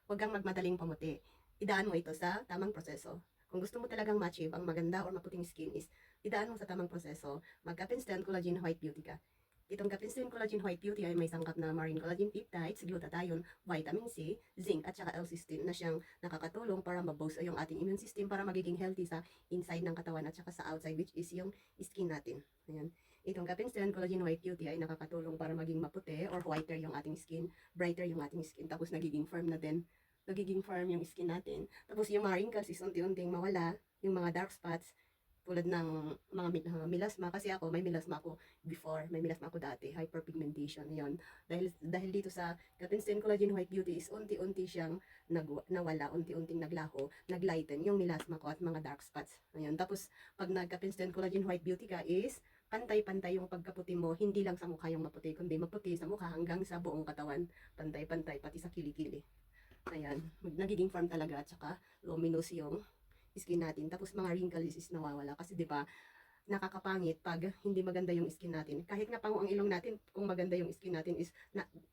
huwag kang magmadaling pumuti. Idaan mo ito sa tamang proseso. Kung gusto mo talagang ma-achieve ang maganda or maputing skin is, idaan mo sa tamang proseso. Mag-Cap'n Collagen White Beauty ka. Itong Cap'n Collagen White Beauty ay may sangkap na marine collagen peptides, glutathione, vitamin C, zinc at saka L-cysteine na siyang nakakatulong para ma-boost yung ating immune system para magiging healthy sa inside ng katawan at saka sa outside, which is yung skin natin. Ayan. Itong Cap'n Collagen White Beauty ay nakakatulong para maging maputi or whiter yung ating skin, brighter yung ating skin, tapos nagiging firm na din. Nagiging firm yung skin natin. Tapos yung mga wrinkles is unti-unting mawala, yung mga dark spots, tulad ng mga melasma, kasi ako may melasma ako before, may melasma ako dati, hyperpigmentation, yon. Dahil dito sa Cap'n Collagen White Beauty is unti-unti siyang nawala, unti-unting naglaho, naglighten yung melasma ko at mga dark spots. Ayun. Tapos pag nag-Cap'n Collagen White Beauty ka is pantay-pantay yung pagkaputi mo, hindi lang sa mukha yung maputi, kundi maputi sa mukha hanggang sa buong katawan, pantay-pantay, pati sa kilikili. Ayan, nagiging firm talaga at saka luminous yung skin natin. Tapos mga wrinkles is nawawala kasi 'di ba, nakakapangit pag hindi maganda yung skin natin. Kahit nga pango ang ilong natin, kung maganda yung skin natin is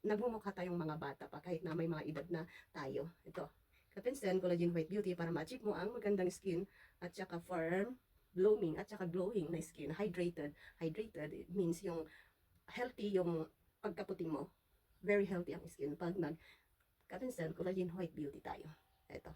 nagmumukha tayong mga bata pa kahit na may mga edad na tayo. Ito, Cap'n Collagen White Beauty para ma-achieve mo ang magandang skin at saka firm, blooming at saka glowing na skin, hydrated. Hydrated it means yung healthy yung pagkaputi mo. Very healthy ang skin pag nag Cap'n Collagen White Beauty tayo. Ito.